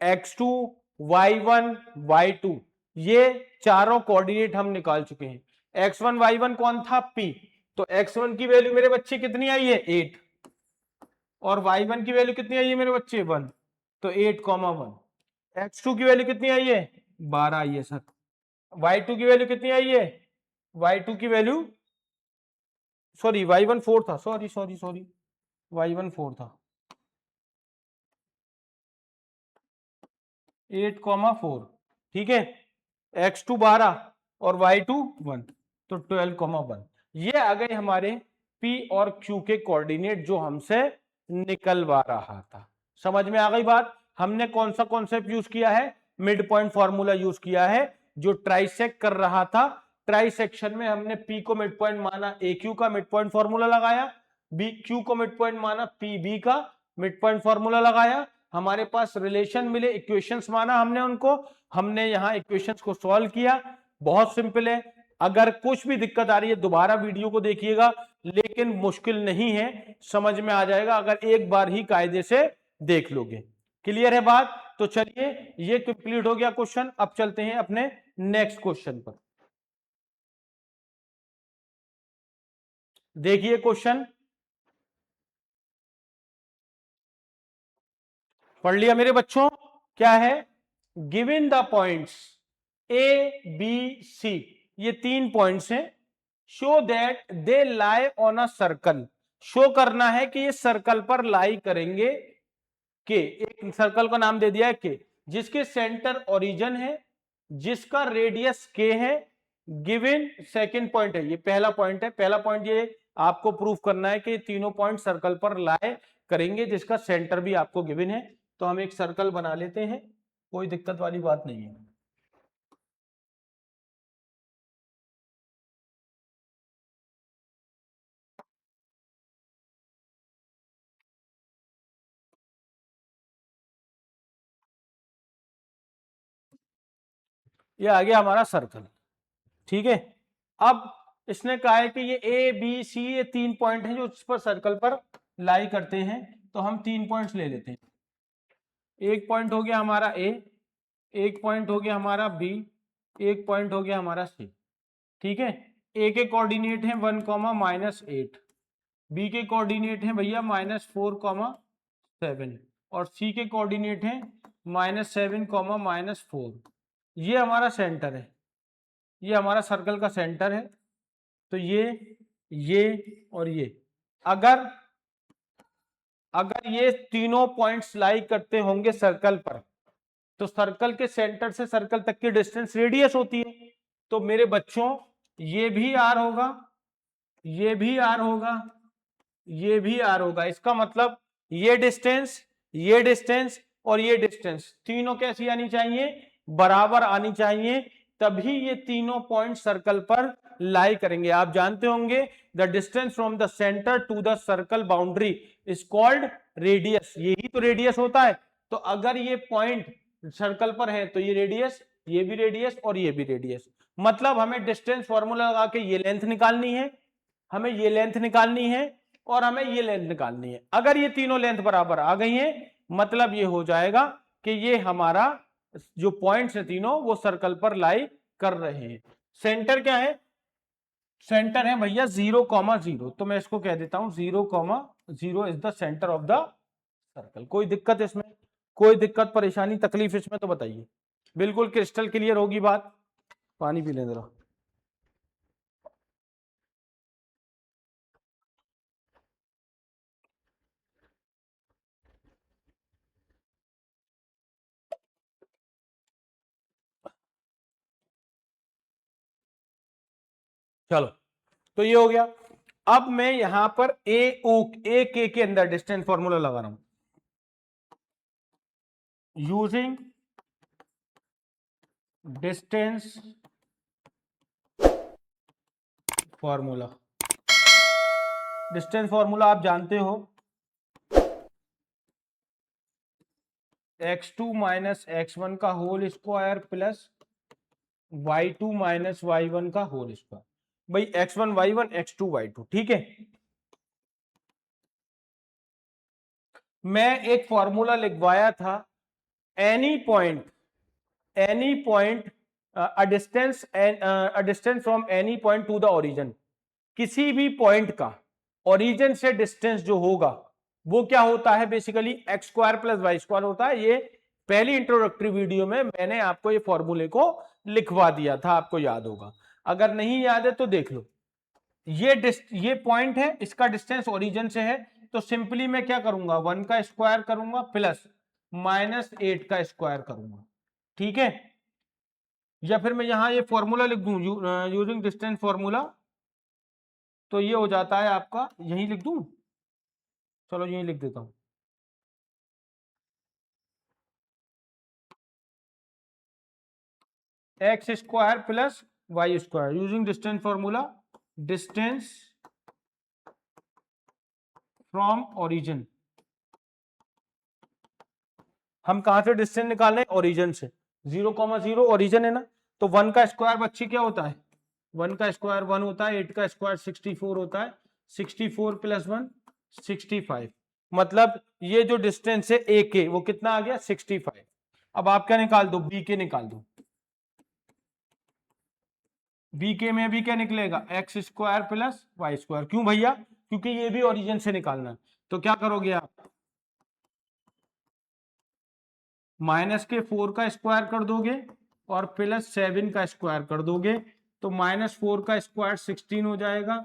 x2 y1 y2, ये चारों कोऑर्डिनेट हम निकाल चुके हैं। x1 y1 कौन था p, तो x1 की वैल्यू मेरे बच्चे कितनी आई है 8, और y1 की वैल्यू कितनी आई है मेरे बच्चे 1, तो 8,1। x2 की वैल्यू कितनी आई है 12 आई है सर। y2 की वैल्यू कितनी आई है, y2 की वैल्यू सॉरी y1 4 था, सॉरी सॉरी सॉरी y1 4 था, 8,4, ठीक है। x2 12 और y2 1, तो 12,1। ये आ गए हमारे p और q के कोऑर्डिनेट जो हमसे निकलवा रहा था। समझ में आ गई बात। हमने कौन सा कॉन्सेप्ट यूज किया है, मिड पॉइंट फॉर्मूला यूज किया है, जो ट्राइसेक्ट कर रहा था। ट्राइसेक्शन में हमने p को मिड पॉइंट माना aq का मिड पॉइंट फॉर्मूला लगाया, q को मिड पॉइंट माना pb का मिड पॉइंट फॉर्मूला लगाया, हमारे पास रिलेशन मिले, इक्वेशंस माना हमने उनको, हमने यहां इक्वेशंस को सॉल्व किया। बहुत सिंपल है। अगर कुछ भी दिक्कत आ रही है दोबारा वीडियो को देखिएगा, लेकिन मुश्किल नहीं है, समझ में आ जाएगा अगर एक बार ही कायदे से देख लोगे। क्लियर है बात। तो चलिए ये कंप्लीट हो गया क्वेश्चन। अब चलते हैं अपने नेक्स्ट क्वेश्चन पर। देखिए क्वेश्चन पढ़ लिया मेरे बच्चों। क्या है, given the points A B C, ये 3 पॉइंट्स हैं, show that they lie on a circle, show करना है कि ये सर्कल पर लाई करेंगे के, एक सर्कल का नाम दे दिया है के, जिसके सेंटर ओरिजिन है, जिसका रेडियस के है, गिवन सेकंड पॉइंट है, ये पहला पॉइंट है, पहला पॉइंट ये आपको प्रूफ करना है कि तीनों पॉइंट सर्कल पर लाई करेंगे, जिसका सेंटर भी आपको गिवन है। तो हम एक सर्कल बना लेते हैं, कोई दिक्कत वाली बात नहीं है। ये आ गया हमारा सर्कल, ठीक है। अब इसने कहा है कि ये ए बी सी, ये 3 पॉइंट हैं जो इस पर सर्कल पर लाई करते हैं, तो हम 3 पॉइंट्स ले लेते हैं। एक पॉइंट हो गया हमारा ए, एक पॉइंट हो गया हमारा बी, एक पॉइंट हो गया हमारा सी, ठीक है। ए के कोऑर्डिनेट है 1,-8, बी के कोऑर्डिनेट है भैया -4,7, और सी के कोऑर्डिनेट है -7, -4। ये हमारा सेंटर है, ये हमारा सर्कल का सेंटर है। तो ये और ये, अगर अगर ये तीनों पॉइंट्स लाई करते होंगे सर्कल पर, तो सर्कल के सेंटर से सर्कल तक की डिस्टेंस रेडियस होती है। तो मेरे बच्चों ये भी आर होगा, ये भी आर होगा, ये भी आर होगा। इसका मतलब ये डिस्टेंस, ये डिस्टेंस और ये डिस्टेंस तीनों कैसी आनी चाहिए, बराबर आनी चाहिए, तभी ये तीनों पॉइंट सर्कल पर लाई करेंगे। आप जानते होंगे the distance from the centre to the circle boundary is called radius, यही तो रेडियस होता है। तो अगर ये पॉइंट सर्कल पर है तो ये रेडियस, ये भी रेडियस और ये भी रेडियस, मतलब हमें डिस्टेंस फॉर्मूला लगा के ये लेंथ निकालनी है, हमें ये लेंथ निकालनी है और हमें ये लेंथ निकालनी है। अगर ये तीनों लेंथ बराबर आ गई हैं, मतलब ये हो जाएगा कि ये हमारा जो पॉइंट्स है तीनों वो सर्कल पर लाई कर रहे हैं। सेंटर क्या है, सेंटर है भैया 0,0, तो मैं इसको कह देता हूं 0,0 is the centre of the circle. कोई दिक्कत इसमें, कोई दिक्कत परेशानी तकलीफ इसमें तो बताइए। बिल्कुल क्रिस्टल क्लियर होगी बात। पानी पी लें जरा। चलो, तो ये हो गया। अब मैं यहां पर ए के अंदर डिस्टेंस फॉर्मूला लगा रहा हूं, using distance formula. Distance formula आप जानते हो, x2 माइनस x1 का whole square plus y2 minus y1 का होल स्क्वायर। भाई x1 y1 x2 y2, ठीक है। मैं एक फॉर्मूला लिखवाया था, any point a distance from any point two the origin. किसी भी पॉइंट का ओरिजिन से डिस्टेंस जो होगा वो क्या होता है, basically x square plus y square होता है। ये पहली इंट्रोडक्टरी वीडियो में मैंने आपको ये फॉर्मूले को लिखवा दिया था, आपको याद होगा। अगर नहीं याद है तो देख लो। ये पॉइंट है, इसका डिस्टेंस ओरिजिन से है, तो सिंपली मैं क्या करूंगा, 1 का स्क्वायर करूंगा प्लस -8 का स्क्वायर करूंगा, ठीक है। या फिर मैं यहां ये फॉर्मूला लिख दूं, यूजिंग डिस्टेंस फॉर्मूला, तो ये हो जाता है आपका, यही लिख दूं, चलो यही लिख देता हूं, x square plus y square using distance formula, distance from origin. हम कहां से डिस्टेंस निकाल रहे हैं, ओरिजिन से। 0,0 ओरिजिन है ना, तो 1 का स्क्वायर बच्ची क्या होता है, 1 का स्क्वायर 1 होता है, 8 का स्क्वायर 64 होता है, 64 प्लस 1 65। मतलब ये जो डिस्टेंस है ए के, वो कितना आ गया, 65। अब आप क्या निकाल दो, बी के निकाल दो। बी के में भी क्या निकलेगा, x square plus y square. क्यों भैया, क्योंकि ये भी ओरिजिन से निकालना है। तो क्या करोगे आप, माइनस के 4 का स्क्वायर कर दोगे और प्लस 7 का स्क्वायर कर दोगे, तो -4 का स्क्वायर 16 हो जाएगा,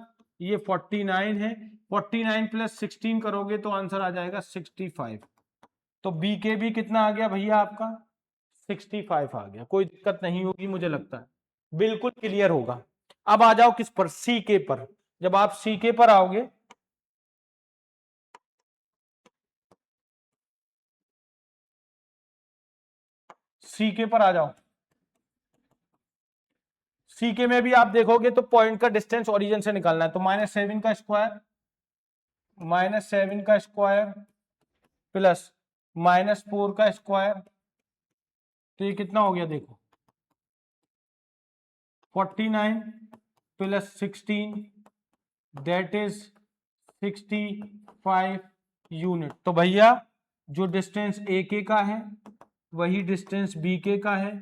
ये 49 है। 49 प्लस 16 करोगे तो आंसर आ जाएगा 65। तो बी के भी कितना आ गया भैया आपका, 65 आ गया। कोई दिक्कत नहीं होगी मुझे लगता है, बिल्कुल क्लियर होगा। अब आ जाओ किस पर, सी के पर। जब आप सी के पर आओगे, सी के पर आ जाओ, सी के में भी आप देखोगे तो पॉइंट का डिस्टेंस ओरिजिन से निकालना है। तो -7 का स्क्वायर, -7 का स्क्वायर प्लस -4 का स्क्वायर, तो ये कितना हो गया देखो, 49 प्लस 16, दैट इज 65 यूनिट। तो भैया जो डिस्टेंस ए के का है वही डिस्टेंस बी के का है,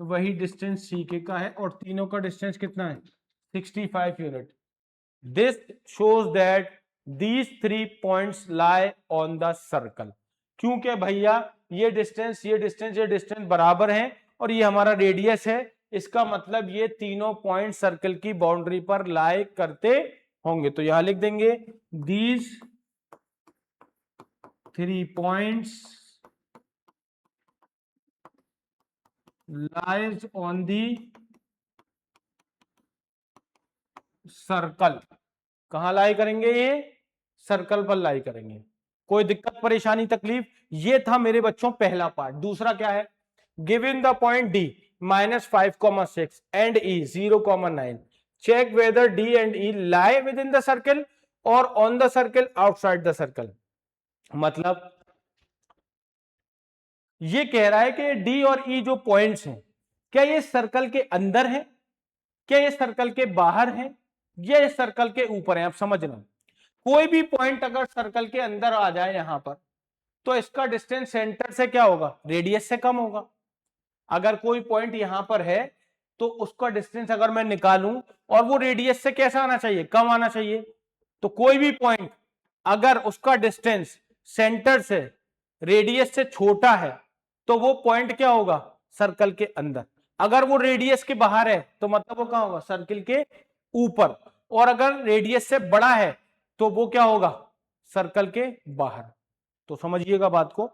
वही डिस्टेंस सी के का है, और तीनों का डिस्टेंस कितना है, 65 unit. This shows that these 3 points lie on the circle। क्योंकि भैया ये डिस्टेंस बराबर हैं और ये हमारा रेडियस है, इसका मतलब ये तीनों पॉइंट सर्कल की बाउंड्री पर लाई करते होंगे। तो यहां लिख देंगे, these 3 points lies on the circle. कहां लाई करेंगे, ये सर्कल पर लाई करेंगे। कोई दिक्कत परेशानी तकलीफ, ये था मेरे बच्चों पहला पार्ट। दूसरा क्या है, given the point D -5,6 and E 0,9, check whether D and E lie within the circle or on the circle outside the circle. मतलब ये कह रहा है कि डी और ई जो पॉइंट्स हैं, क्या ये सर्कल के अंदर है, क्या ये सर्कल के बाहर है, या ये सर्कल के ऊपर है। आप समझना, कोई भी पॉइंट अगर सर्कल के अंदर आ जाए यहां पर, तो इसका डिस्टेंस सेंटर से क्या होगा, रेडियस से कम होगा। अगर कोई पॉइंट यहां पर है तो उसका डिस्टेंस अगर मैं निकालूं, और वो रेडियस से कैसा आना चाहिए, कम आना चाहिए। तो कोई भी पॉइंट अगर उसका डिस्टेंस सेंटर से रेडियस से छोटा है तो वो पॉइंट क्या होगा, सर्कल के अंदर। अगर वो रेडियस के बाहर है तो मतलब वो कहां होगा, सर्कल के ऊपर। और अगर रेडियस से बड़ा है तो वो क्या होगा, सर्कल के बाहर। तो समझिएगा बात को।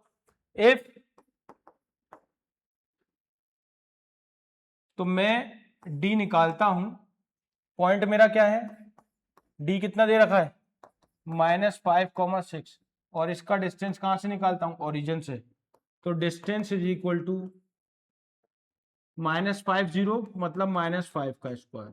इफ, तो मैं डी निकालता हूं, पॉइंट मेरा क्या है, डी कितना दे रखा है -5,6, और इसका डिस्टेंस कहां से निकालता हूं, ओरिजिन से, तो डिस्टेंस इज इक्वल टू -50 मतलब -5 का स्क्वायर।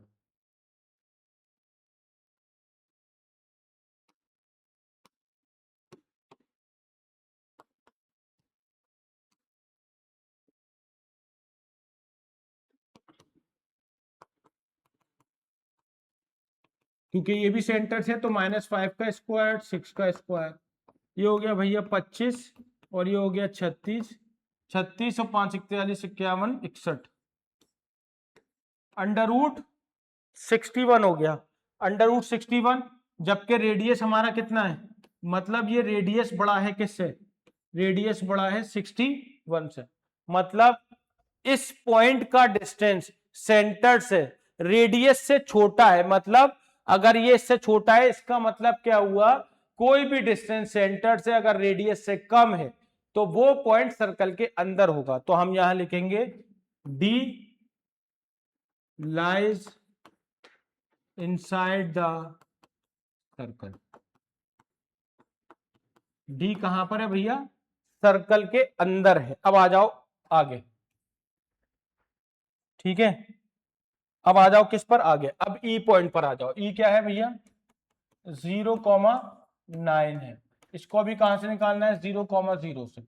क्योंकि ये भी सेंटर से, तो -5 का स्क्वायर, 6 का स्क्वायर, ये हो गया भैया 25, और ये हो गया 36, 36 और 5 41 51 61, √61 हो गया, √61, जबकि रेडियस हमारा कितना है, मतलब ये रेडियस बड़ा है किससे, रेडियस बड़ा है 61 से, मतलब इस पॉइंट का डिस्टेंस सेंटर से रेडियस से छोटा है, मतलब अगर ये इससे छोटा है इसका मतलब क्या हुआ, कोई भी डिस्टेंस सेंटर से अगर रेडियस से कम है तो वो पॉइंट सर्कल के अंदर होगा। तो हम यहां लिखेंगे D lies inside the circle. D कहां पर है भैया, सर्कल के अंदर है। अब आ जाओ आगे, ठीक है, अब आ जाओ किस पर, आगे अब ई पॉइंट पर आ जाओ। ई क्या है भैया 0,9 है, इसको भी कहां से निकालना है 0,0 से,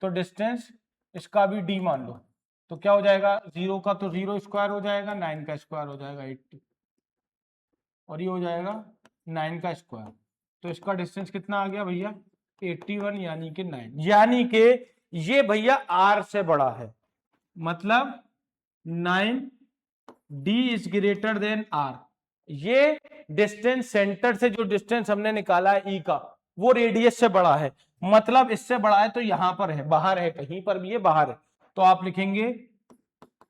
तो डिस्टेंस इसका भी डी मान लो, तो क्या हो जाएगा 0 का तो 0 स्क्वायर हो जाएगा, 9 का स्क्वायर हो जाएगा 80, और ये हो जाएगा 9 का स्क्वायर, तो इसका डिस्टेंस कितना आ गया भैया 81, यानी कि 9, यानी कि ये भैया आर से बड़ा है, मतलब 9 d is greater than r. ये डिस्टेंस सेंटर से जो डिस्टेंस हमने निकाला है ई का, वो रेडियस से बड़ा है, मतलब इससे बड़ा है, तो यहां पर है, बाहर है, कहीं पर भी है, बाहर है, तो आप लिखेंगे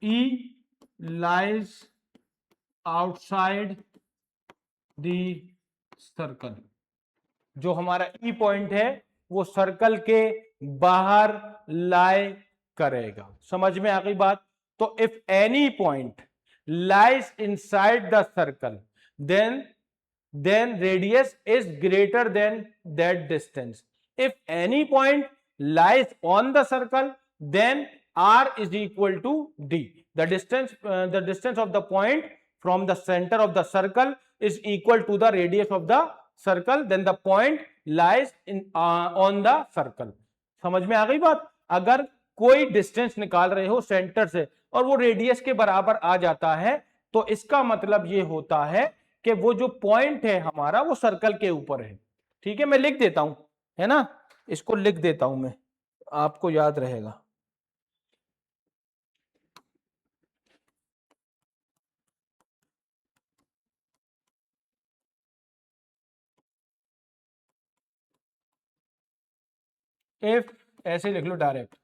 ई लाइज आउटसाइड द सर्कल। जो हमारा ई पॉइंट है वो सर्कल के बाहर लाई करेगा। समझ में आ गई बात। तो if any point lies inside the circle, then radius is greater than that distance. If any point lies on the circle, then r is equal to d. The distance of the point from the center of the circle is equal to the radius of the circle. Then the point lies on the circle. समझ में आ गई बात। अगर कोई distance निकाल रहे हो centre से और वो रेडियस के बराबर आ जाता है, तो इसका मतलब ये होता है कि वो जो पॉइंट है हमारा वो सर्कल के ऊपर है। ठीक है, मैं लिख देता हूं, है ना, इसको लिख देता हूं मैं, आपको याद रहेगा। इफ, ऐसे लिख लो direct,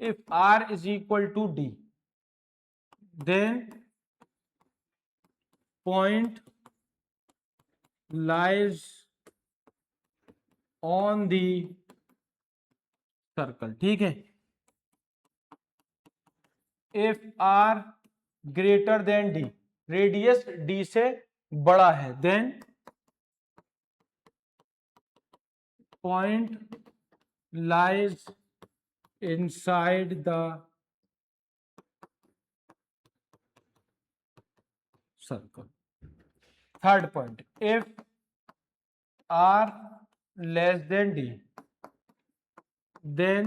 if r is equal to d, then point lies on the circle। ठीक है, if r greater than d, radius d से बड़ा है, then point lies inside the circle। Third point, if r less than d, then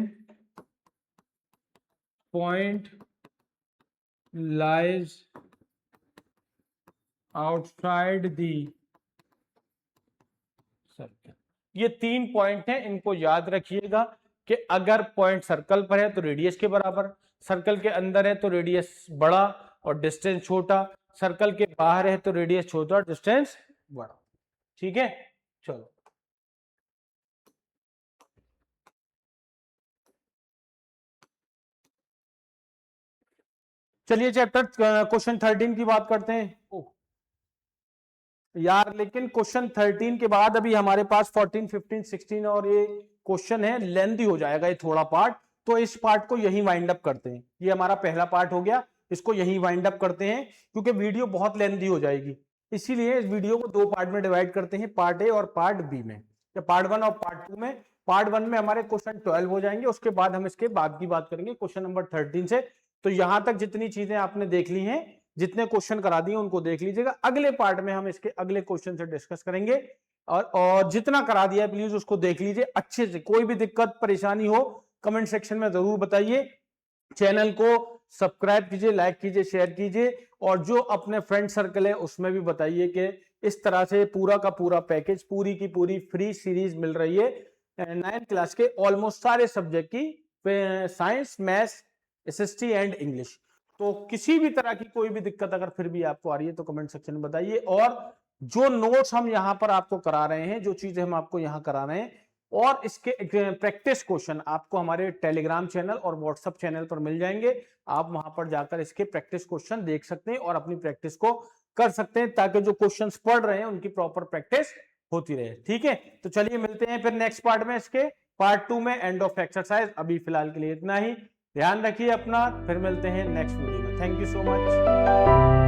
point lies outside the circle. ये 3 point हैं, इनको याद रखिएगा कि अगर पॉइंट सर्कल पर है तो रेडियस के बराबर, सर्कल के अंदर है तो रेडियस बड़ा और डिस्टेंस छोटा, सर्कल के बाहर है तो रेडियस छोटा और डिस्टेंस बड़ा। ठीक है, चलो चलिए चैप्टर क्वेश्चन 13 की बात करते हैं। यार लेकिन क्वेश्चन 13 के बाद अभी हमारे पास 14, 15, 16 और ये क्वेश्चन है, लेंथी हो जाएगा ये थोड़ा पार्ट, तो इस पार्ट को यही वाइंड अप करते हैं। ये हमारा पहला पार्ट हो गया, इसको यही वाइंड अप करते हैं क्योंकि वीडियो बहुत लेंथी हो जाएगी। इसीलिए इस वीडियो को 2 पार्ट में डिवाइड करते हैं, पार्ट ए और पार्ट बी में, या पार्ट 1 और पार्ट 2 में। पार्ट 1 में हमारे क्वेश्चन 12 हो जाएंगे, उसके बाद हम इसके बाद की बात करेंगे क्वेश्चन नंबर 13 से। तो यहां तक जितनी चीजें आपने देख ली हैं, जितने क्वेश्चन करा दिए उनको देख लीजिएगा। अगले पार्ट में हम इसके अगले क्वेश्चन से डिस्कस करेंगे, और जितना करा दिया प्लीज उसको देख लीजिए अच्छे से। कोई भी दिक्कत परेशानी हो कमेंट सेक्शन में जरूर बताइए। चैनल को सब्सक्राइब कीजिए, लाइक कीजिए, शेयर कीजिए, और जो अपने फ्रेंड सर्कल है उसमें भी बताइए कि इस तरह से पूरा का पूरा पैकेज, पूरी की पूरी फ्री सीरीज मिल रही है 9th क्लास के ऑलमोस्ट सारे सब्जेक्ट की, science, maths, SST and English. तो किसी भी तरह की कोई भी दिक्कत अगर फिर भी आपको आ रही है तो कमेंट सेक्शन में बताइए। और जो नोट्स हम यहां पर आपको करा रहे हैं, जो चीजें हम आपको यहां करा रहे हैं, और इसके प्रैक्टिस क्वेश्चन आपको हमारे टेलीग्राम चैनल और व्हाट्सएप चैनल पर मिल जाएंगे। आप वहां पर जाकर इसके प्रैक्टिस क्वेश्चन देख सकते हैं और अपनी प्रैक्टिस को कर सकते हैं, ताकि जो क्वेश्चंस पढ़ रहे हैं उनकी प्रॉपर प्रैक्टिस होती रहे। ठीक है, तो चलिए मिलते हैं फिर नेक्स्ट पार्ट में, इसके पार्ट 2 में, एंड ऑफ एक्सरसाइज। अभी फिलहाल के लिए इतना ही, ध्यान रखिए अपना, फिर मिलते हैं नेक्स्ट वीडियो में। Thank you so much.